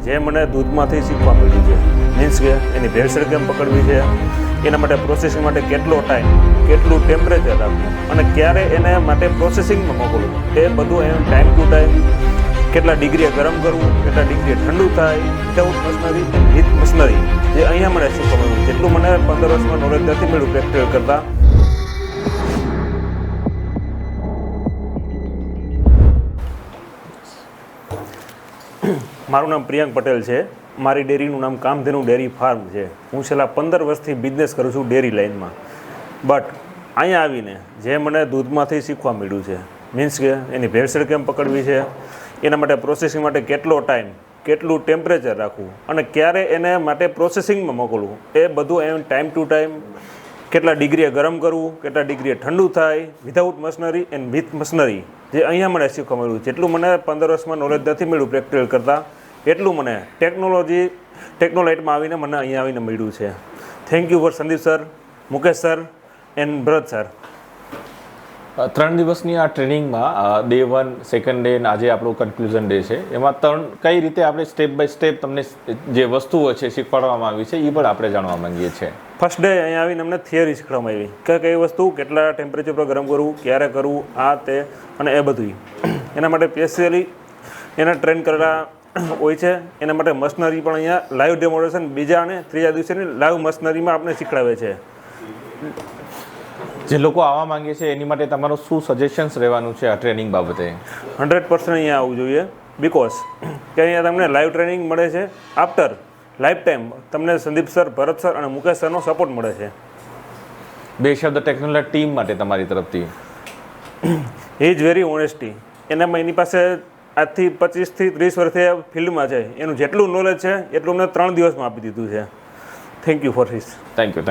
જે મને દૂધમાંથી શીખવા મળ્યું છે, મીન્સ કે એની ભેળસેળ કેમ પકડવી છે, એના માટે પ્રોસેસિંગ માટે કેટલો ટાઈમ, કેટલું ટેમ્પરેચર રાખવું અને ક્યારે એને માટે પ્રોસેસિંગમાં મોકલવું, એ બધું એમ ટાઈમ ટુ ટાઈમ, કેટલા ડિગ્રીએ ગરમ કરવું, કેટલા ડિગ્રીએ ઠંડુ થાય, વિધાઉટ મશનરી વિથ મશનરી, જે અહીંયા મને શીખવા મળ્યું. જેટલું મને 15 વર્ષમાં નોલેજ નથી મળ્યું પ્રેક્ટિકલ કરતાં. મારું નામ પ્રિયંક પટેલ છે. મારી ડેરીનું નામ કામધેનુ ડેરી ફાર્મ છે. હું છેલ્લા 15 વર્ષથી બિઝનેસ કરું છું ડેરી લાઇનમાં. બટ અહીંયા આવીને જે મને દૂધમાંથી શીખવા મળ્યું છે, મીન્સ કે એની ભેળસેળ કેમ પકડવી છે, એના માટે પ્રોસેસિંગ માટે કેટલો ટાઈમ, કેટલું ટેમ્પરેચર રાખવું અને ક્યારે એને માટે પ્રોસેસિંગમાં મોકલવું, એ બધું એમ ટાઈમ ટુ ટાઈમ, કેટલા ડિગ્રીએ ગરમ કરવું, કેટલા ડિગ્રીએ ઠંડુ થાય, without machinery and with machinery, જે અહીંયા મને શીખવા મળ્યું. જેટલું મને 15 વર્ષમાં નોલેજ નથી મળ્યું પ્રેક્ટિકલ કરતાં, એટલું મને ટેકનોલાઇટમાં આવીને મને અહીંયા આવીને મળ્યું છે. Thank you for Sandeep sir, Mukesh sir and Bharat sir. 3 દિવસની આ ટ્રેનિંગમાં ડે 1, સેકન્ડ ડે અને આજે આપણો કન્ક્લુઝન ડે છે, એમાં કઈ રીતે આપણે સ્ટેપ બાય સ્ટેપ તમને જે વસ્તુઓ છે શીખવાડવામાં આવી છે એ પણ આપણે જાણવા માંગીએ છીએ. ફર્સ્ટ ડે અહીંયા આવીને અમને થિયરી શીખવામાં આવી કે કઈ વસ્તુ કેટલા ટેમ્પરેચર પર ગરમ કરવું, ક્યારે કરવું, આ તે અને એ બધું. એના માટે સ્પેશિયલી એના ટ્રેન કરેલા હોય છે. એના માટે મશનરી પણ અહીંયા લાઈવ ડેમોન્સ્ટ્રેશન બીજા અને ત્રીજા દિવસેની લાઈવ મશનરીમાં આપણે શીખવાડે છે. જે લોકો આવવા માંગે છે એની માટે તમારું શું સજેશન્સ રહેવાનું છે આ ટ્રેનિંગ બાબતે? 100% અહીંયા આવવું જોઈએ, બિકોઝ કે અહીંયા તમને લાઈવ ટ્રેનિંગ મળે છે. આફ્ટર લાઈફ ટાઈમ તમને સંદીપ સર, ભરત સર અને મુકેશ સરનો સપોર્ટ મળે છે. 2 શબ્દ ટેકનોલોજી ટીમ માટે તમારી તરફથી. He is very honesty. એનામાં એની પાસે આજથી 25 થી 30 વર્ષથી ફિલ્ડમાં છે. એનું જેટલું નોલેજ છે એટલું અમને 3 દિવસમાં આપી દીધું છે. Thank you for this. Thank you.